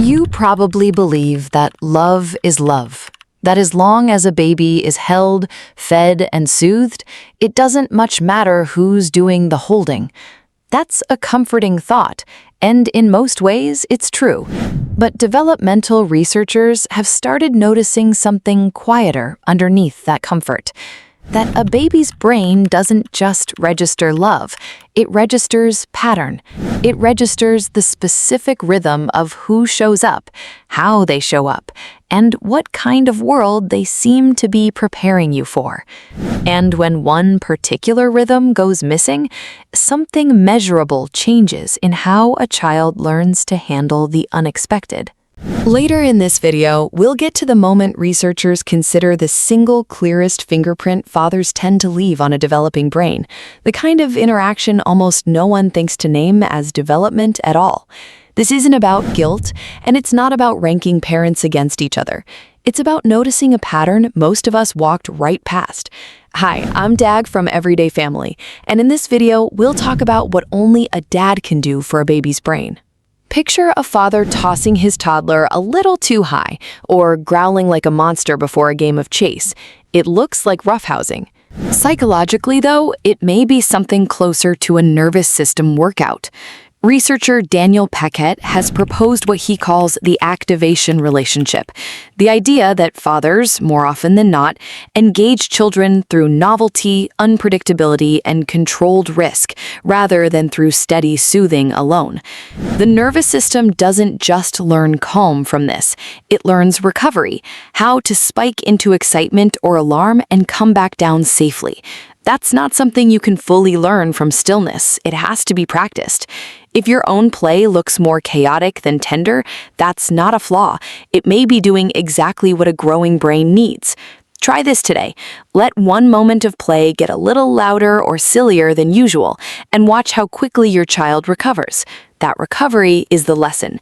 You probably believe that love is love, that as long as a baby is held, fed, and soothed, it doesn't much matter who's doing the holding. That's a comforting thought, and in most ways, it's true. But developmental researchers have started noticing something quieter underneath that comfort. That a baby's brain doesn't just register love, it registers pattern. It registers the specific rhythm of who shows up, how they show up, and what kind of world they seem to be preparing you for. And when one particular rhythm goes missing, something measurable changes in how a child learns to handle the unexpected. Later in this video, we'll get to the moment researchers consider the single clearest fingerprint fathers tend to leave on a developing brain, the kind of interaction almost no one thinks to name as development at all. This isn't about guilt, and it's not about ranking parents against each other. It's about noticing a pattern most of us walked right past. Hi, I'm Dag from Everyday Family, and in this video, we'll talk about what only a dad can do for a baby's brain. Picture a father tossing his toddler a little too high, or growling like a monster before a game of chase. It looks like roughhousing. Psychologically, though, it may be something closer to a nervous system workout. Researcher Daniel Paquette has proposed what he calls the activation relationship, the idea that fathers, more often than not, engage children through novelty, unpredictability, and controlled risk, rather than through steady soothing alone. The nervous system doesn't just learn calm from this, it learns recovery, how to spike into excitement or alarm and come back down safely. That's not something you can fully learn from stillness. It has to be practiced. If your own play looks more chaotic than tender, that's not a flaw. It may be doing exactly what a growing brain needs. Try this today. Let one moment of play get a little louder or sillier than usual, and watch how quickly your child recovers. That recovery is the lesson.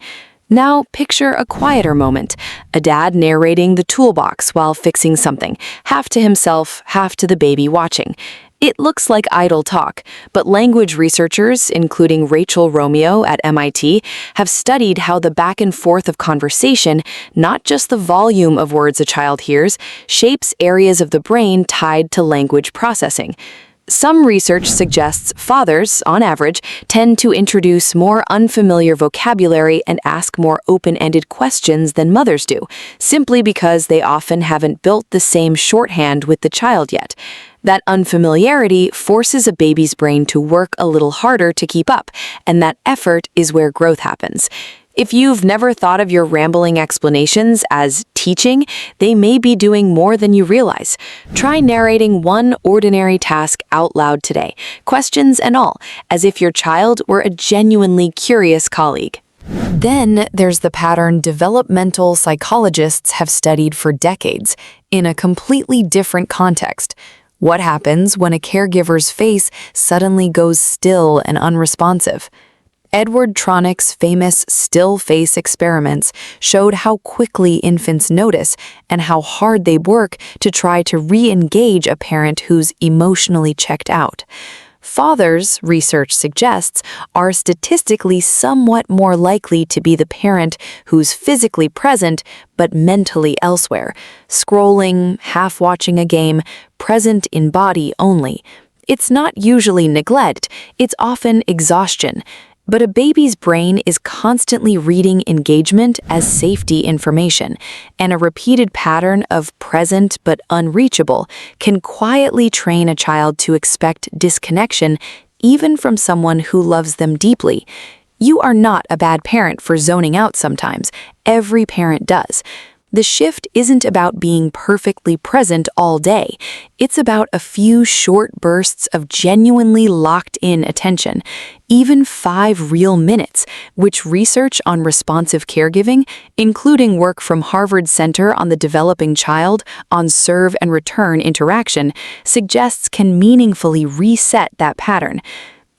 Now picture a quieter moment, a dad narrating the toolbox while fixing something, half to himself, half to the baby watching. It looks like idle talk, but language researchers, including Romeo at MIT, have studied how the back and forth of conversation, not just the volume of words a child hears, shapes areas of the brain tied to language processing. Some research suggests fathers, on average, tend to introduce more unfamiliar vocabulary and ask more open-ended questions than mothers do, simply because they often haven't built the same shorthand with the child yet. That unfamiliarity forces a baby's brain to work a little harder to keep up, and that effort is where growth happens. If you've never thought of your rambling explanations as teaching, they may be doing more than you realize. Try narrating one ordinary task out loud today, questions and all, as if your child were a genuinely curious colleague. Then there's the pattern developmental psychologists have studied for decades, in a completely different context. What happens when a caregiver's face suddenly goes still and unresponsive? Edward Tronick's famous still face experiments showed how quickly infants notice and how hard they work to try to re-engage a parent who's emotionally checked out. Fathers, research suggests, are statistically somewhat more likely to be the parent who's physically present but mentally elsewhere, scrolling, half-watching a game, present in body only. It's not usually neglect, it's often exhaustion. But a baby's brain is constantly reading engagement as safety information, and a repeated pattern of present but unreachable can quietly train a child to expect disconnection even from someone who loves them deeply. You are not a bad parent for zoning out sometimes. Every parent does. The shift isn't about being perfectly present all day. It's about a few short bursts of genuinely locked-in attention, even 5 real minutes, which research on responsive caregiving, including work from Harvard Center on the Developing Child on serve and return interaction, suggests can meaningfully reset that pattern.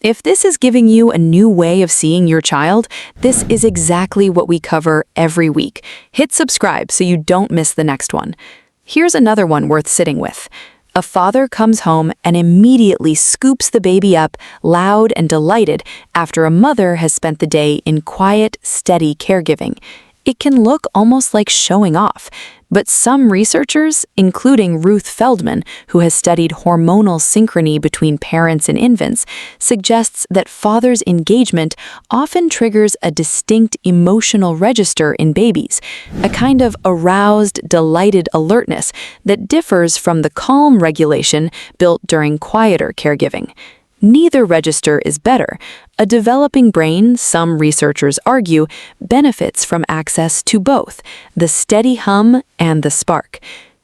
If this is giving you a new way of seeing your child, this is exactly what we cover every week. Hit subscribe so you don't miss the next one. Here's another one worth sitting with. A father comes home and immediately scoops the baby up, loud and delighted, after a mother has spent the day in quiet, steady caregiving. It can look almost like showing off, but some researchers, including Ruth Feldman, who has studied hormonal synchrony between parents and infants, suggests that father's engagement often triggers a distinct emotional register in babies, a kind of aroused, delighted alertness that differs from the calm regulation built during quieter caregiving. Neither register is better. A developing brain, some researchers argue, benefits from access to both, the steady hum and the spark.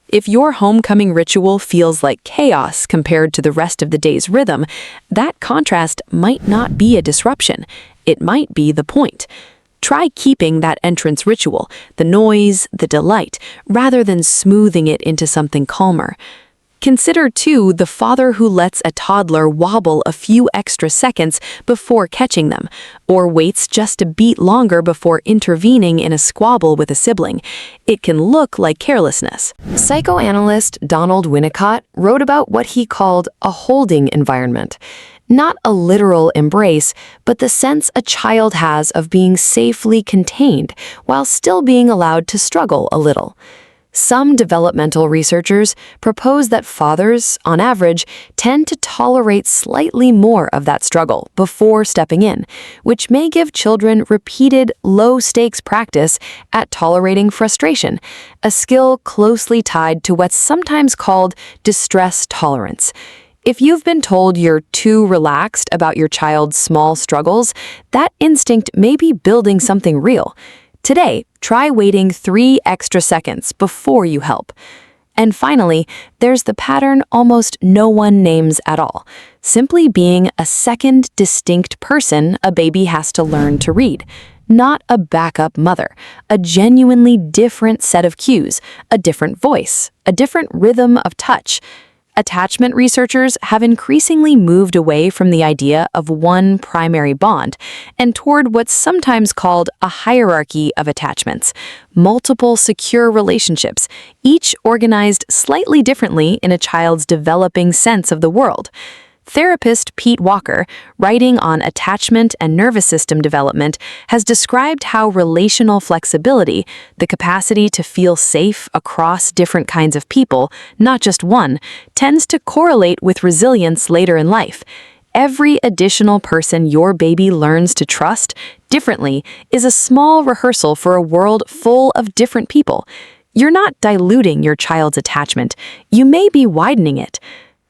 If your homecoming ritual feels like chaos compared to the rest of the day's rhythm, that contrast might not be a disruption. It might be the point. Try keeping that entrance ritual, the noise, the delight, rather than smoothing it into something calmer. Consider, too, the father who lets a toddler wobble a few extra seconds before catching them, or waits just a beat longer before intervening in a squabble with a sibling. It can look like carelessness. Psychoanalyst Donald Winnicott wrote about what he called a holding environment. Not a literal embrace, but the sense a child has of being safely contained while still being allowed to struggle a little. Some developmental researchers propose that fathers, on average, tend to tolerate slightly more of that struggle before stepping in, which may give children repeated low-stakes practice at tolerating frustration, a skill closely tied to what's sometimes called distress tolerance. If you've been told you're too relaxed about your child's small struggles, that instinct may be building something real. Today, try waiting 3 extra seconds before you help. And finally, there's the pattern almost no one names at all, simply being a second distinct person a baby has to learn to read. Not a backup mother, a genuinely different set of cues, a different voice, a different rhythm of touch. Attachment researchers have increasingly moved away from the idea of one primary bond and toward what's sometimes called a hierarchy of attachments, multiple secure relationships, each organized slightly differently in a child's developing sense of the world. Therapist Pete Walker, writing on attachment and nervous system development, has described how relational flexibility, the capacity to feel safe across different kinds of people, not just one, tends to correlate with resilience later in life. Every additional person your baby learns to trust differently is a small rehearsal for a world full of different people. You're not diluting your child's attachment. You may be widening it.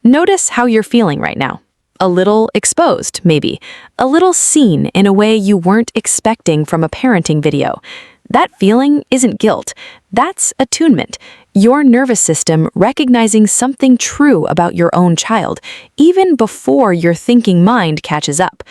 Notice how you're feeling right now. A little exposed, maybe. A little seen in a way you weren't expecting from a parenting video. That feeling isn't guilt. That's attunement. Your nervous system recognizing something true about your own child, even before your thinking mind catches up.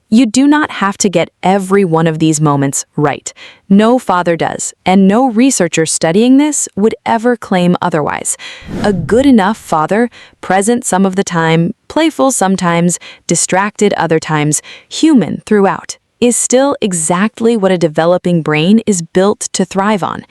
You do not have to get every one of these moments right. No father does, and no researcher studying this would ever claim otherwise. A good enough father, present some of the time, playful sometimes, distracted other times, human throughout, is still exactly what a developing brain is built to thrive on.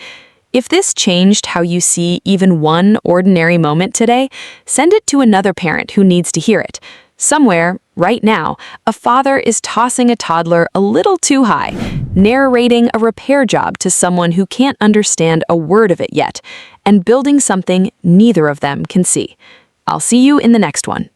If this changed how you see even one ordinary moment today, send it to another parent who needs to hear it. Somewhere, right now, a father is tossing a toddler a little too high, narrating a repair job to someone who can't understand a word of it yet, and building something neither of them can see. I'll see you in the next one.